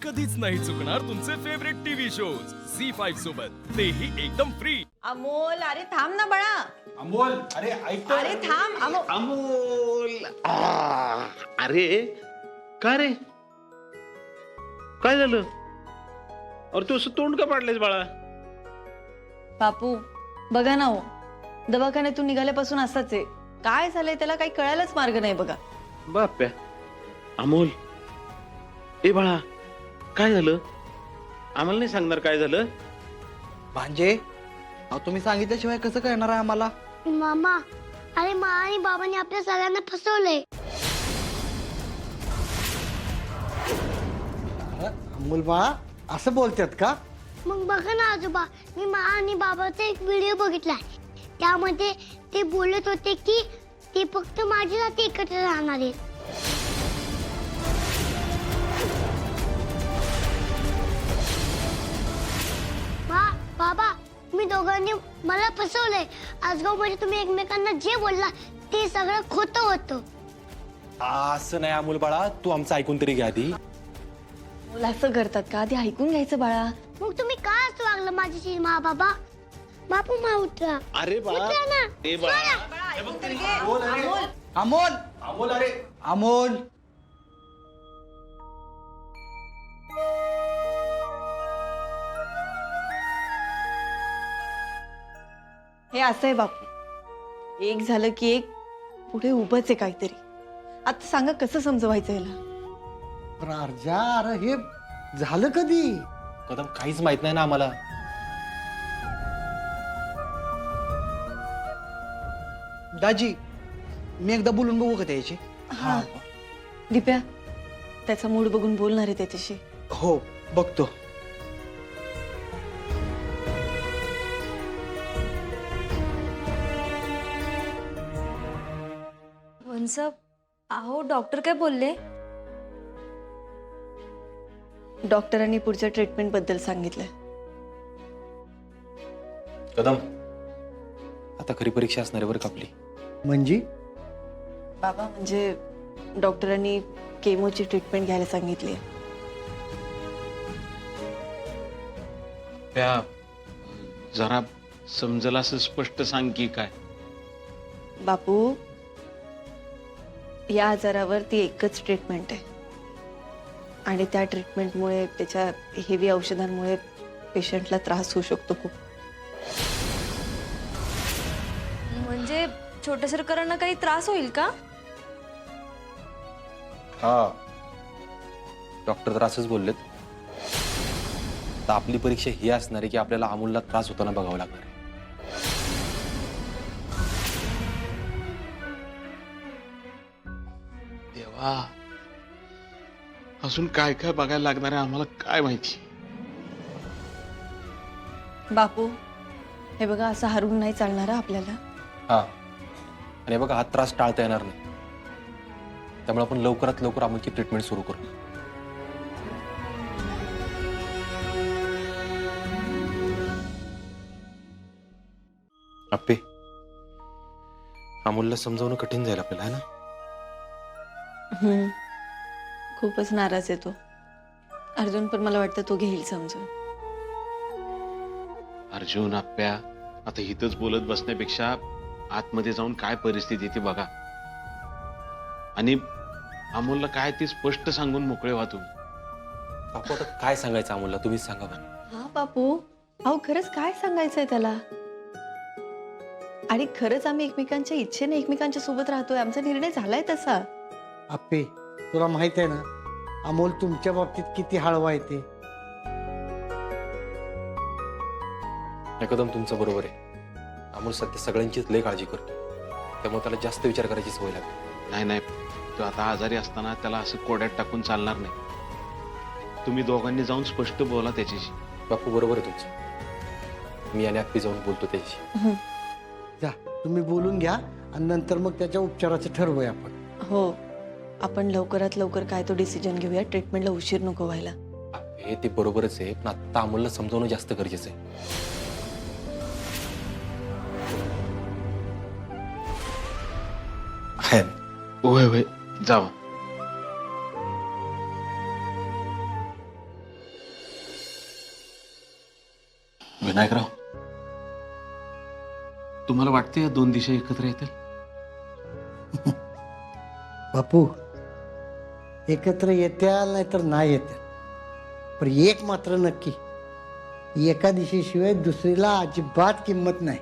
कधीच नाही चुकणार तुमचे फेवरेट टीव्ही शोज झी5 सोबत, तेही एकदम फ्री। अमोल, अरे थांब ना बाळा. अमोल, अरे ऐक तर. अरे थांब अमोल. अमोल अरे काय रे, काय झालं? अरे तू असं तोंड का पाडलेस बाळा? बापू बघा ना हो, दवाखान्यातून निघाल्यापासून असाच आहे. काय झालंय त्याला काही कळायलाच मार्ग नाही बघा. बाप्या, अमोल ए बाळा, काय झालं? आम्हाला नाही सांगणार काय झालं? भांजे, अहो तुम्ही सांगितल्याशिवाय कसं कळणार आहे आम्हाला? मामा, अरे मा आणि बाबांनी आपल्या सगळ्यांना फसवलंय. अमोल बाळा असं बोलतात का? मग बघा ना आजोबा, मी मा आणि बाबाचा एक व्हिडिओ बघितलाय. त्यामध्ये ते बोलत होते की ते फक्त माझ्यासाठी एकत्र राहणार आहेत. बाबा, तुम्ही दोघांनी मला फसवलंय. आजगाव मध्ये तुम्ही एकमेकांना जे बोलला ते सगळं खोटं होतं. असं नाही अमोल बाळा, तू आमचं ऐकून तरी घ्या आधी. मुलं असं करतात का? आधी ऐकून घ्यायचं बाळा. मग तुम्ही का असं वागलं माझ्याशी मा बाबा? बापू मा उठा. अरे बाळा, उठा ना. ए बाळा, अमोल, अमोल, अरे अमोल. हे असं आहे बापू, एक झालं की एक पुढे उभंच आहे काहीतरी. आता सांगा कसं समजवायचं याला? राजा, अरे हे झालं कधी? कदम काहीच माहित नाही ना आम्हाला. दाजी, मी एकदा बोलून बघू का त्याची? हा दिप्या, त्याचा मूड बघून बोलणार आहे त्याच्याशी. हो, बघतो. वंसप, अहो डॉक्टर काय बोलले? डॉक्टरांनी पुढच्या ट्रीटमेंट बद्दल सांगितलंय. कदम, आता खरी परीक्षा असणार आहे बरं का आपली. म्हणजे बाबा, म्हणजे डॉक्टरांनी केमोची ट्रीटमेंट घ्यायला सांगितली. त्या जरा समजलं असं स्पष्ट सांग की काय? बापू, या आजारावर ती एकच ट्रीटमेंट आहे आणि त्या ट्रीटमेंटमुळे, त्याच्या हेवी औषधांमुळे पेशंटला त्रास होऊ शकतो खूप. म्हणजे छोट्या सरकारांना काही त्रास होईल का? हा, डॉक्टर तर असंच बोललेत. आता आपली परीक्षा ही असणार आहे की आपल्याला अमोलला त्रास होताना बघावं लागणार आहे. देवा, अजून काय काय बघायला लागणार आहे आम्हाला काय माहिती. बापू, हे बघा, असं हारून नाही चालणार आपल्याला. हा, आणि बघा हा त्रास टाळता येणार नाही. त्यामुळे आपण लवकरात लवकर अमोलची ट्रीटमेंट सुरू करू. अप्पे, अमोलला समजावणं कठीण जाईल आपल्याला, है ना? खूपच नाराज आहे तो. अर्जुन पण मला वाटतं तो घेईल समजून. अर्जुन, आप्या, आता इथंच बोलत बसण्यापेक्षा आतमध्ये जाऊन काय परिस्थिती ती बघा आणि अमोलला काय ती स्पष्ट सांगून मोकळे व्हा तुम्ही. बापू, आता काय सांगायचं अमोलला, तुम्हीच सांगा बरं. हा बापू, अहो खरंच काय सांगायचंय त्याला? आणि खरंच आम्ही एकमेकांच्या इच्छेने एकमेकांच्या सोबत राहतोय. आमचा निर्णय झालाय तसा. आप्पे, तुला माहित आहे ना अमोल तुमच्या बाबतीत किती हळवा येते. एकदम तुमचं बरोबर आहे. अमोल सध्या सगळ्यांचीच लय काळजी करतो, त्यामुळे त्याला जास्त विचार करायची सवय लागते. नाही नाही, तो आता आजारी असताना त्याला असं कोड्यात टाकून चालणार नाही. तुम्ही दोघांनी जाऊन स्पष्ट बोला त्याच्याशी. बापू, बरोबर आहे तुमचं. मी आणि आप्पी जाऊन बोलतो त्याच्याशी. जा, तुम्ही बोलून घ्या आणि नंतर मग त्याच्या उपचाराचं ठरवूया आपण. हो, आपण लवकरात लवकर काय तो डिसिजन घेऊया. ट्रीटमेंटला उशीर नको व्हायला. हे ते बरोबरच आहे, पण आता अमोलला समजावणं जास्त गरजेचं आहे. होय होय, जावा. विनायकराव, तुम्हाला वाटते या दोन दिशा एकत्र येतील? बापू एकत्र येत्या नाहीतर नाही येत्या, पण एक मात्र नक्की, एका दिशेशिवाय दुसरीला अजिबात किंमत नाही.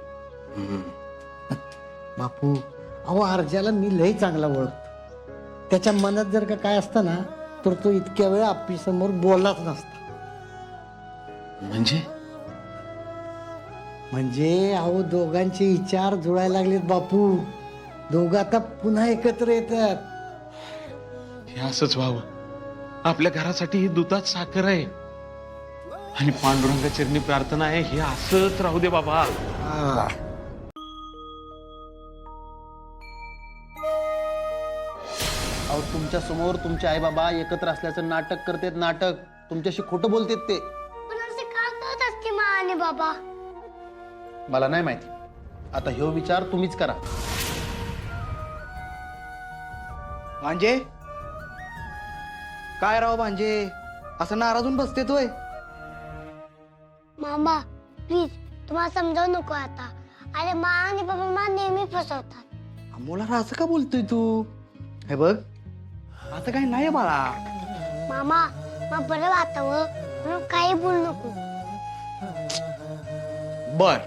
बापू अहो अर्जाला मी लई चांगला ओळखतो. त्याच्या मनात जर का काय असतं ना तर तो इतक्या वेळ आपली समोर बोललाच नसता. म्हणजे अहो दोघांचे विचार जुळायला लागलेत बापू. दोघं आता पुन्हा एकत्र येतात. हे असंच व्हावं. आपल्या घरासाठी ही दुधात साखर आहे आणि पांडुरंगा चरणी प्रार्थना आहे, हे असंच राहू दे बाबा. अहो तुमच्या समोर तुमचे आई बाबा एकत्र असल्याचं नाटक करतेत. नाटक तुमच्याशी खोटं बोलतेत ते. पण असे का करत असते मा आणि बाबा? मला नाही माहिती. आता ह्यो विचार तुम्हीच करा. भांजे काय राव भांजे, असं नाराज होऊन बसते तोय? मामा प्लीज तुम्हाला समजावू नको आता. अरे मा आणि बाबा मला नेहमी फसवतात. अमोला असं का बोलतोय तू? हे बघ असं काही नाही बाळा. मामा मग बरं वाटावं म्हणून काही बोलू नको. बर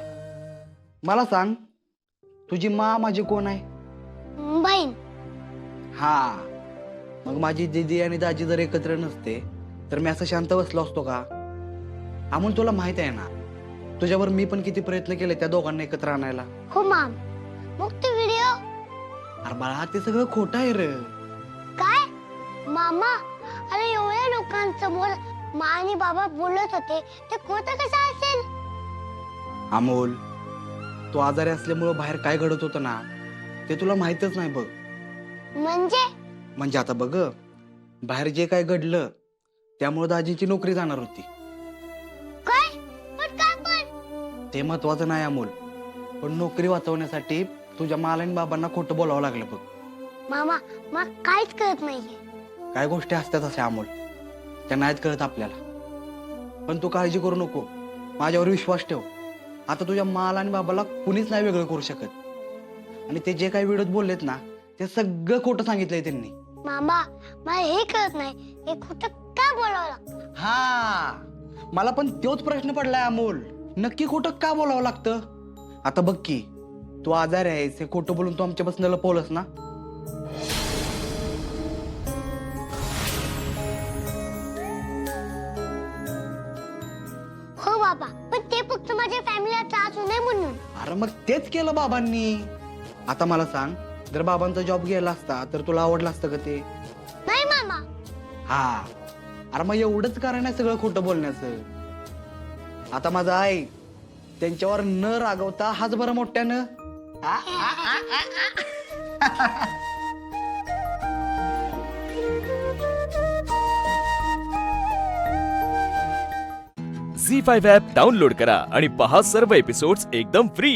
मला सांग, तुझी मा माझी कोण आहे? बहीण. हा मग माझी दीदी आणि दाजी जर एकत्र नसते तर मी असं शांत बसलो असतो का? अमोल तुला माहित आहे ना तुझ्यावर मी पण किती प्रयत्न केले त्या दोघांना एकत्र आणायला. हो माम. मग ते व्हिडिओ अरे बाळा ते सगळं खोटं आहे रे. काय? मामा अरे एवढ्या लोकांसमोर मा आणि बाबा बोलत होते, ते खोटं कसं असेल? अमोल तू आजारी असल्यामुळं बाहेर काय घडत होतं ना ते तुला माहितच नाही बघ. म्हणजे आता बघ बाहेर जे काय घडलं त्यामुळे दाजीची नोकरी जाणार होती. काय? पण का पण? ते महत्वाचं नाही अमोल, पण नोकरी वाचवण्यासाठी तुझ्या माल आणि बाबांना खोटं बोलावं लागलं बघ. मामा मग काहीच कळत नाहीये. काय गोष्टी असतात असे अमोल, त्या नाहीत कळत आपल्याला. पण तू काळजी करू नको, माझ्यावर विश्वास ठेव. आता तुझ्या माल आणि बाबाला कुणीच नाही वेगळं करू शकत. आणि ते जे काही व्हिडिओत बोललेत ना ते सगळं खोटं सांगितलंय त्यांनी. मामा मला हे कळत नाही, हे खोटं का बोलावं लागतं? हा मला पण तोच प्रश्न पडलाय अमोल, नक्की खोटं का बोलावं लागतं? आता बघ की तू आजारी आहेस हे खोटं बोलून तू आमच्यापासून लपवलंस ना. हो बाबा, पण ते फक्त माझ्या फॅमिलीला त्रास होऊ नये म्हणून. अरे मग तेच केलं बाबांनी. आता मला सांग, जर बाबांचा जॉब गेला असता तर तुला आवडलं असतं का ते? नाही मामा. हा अरे मग एवढंच कारण आहे सगळं खोटं बोलण्याचं. आता माझा आई त्यांच्यावर न रागवता हाच बरं मोठ्यानं. झी5 ॲप डाउनलोड करा आणि पहा सर्व एपिसोड्स एकदम फ्री.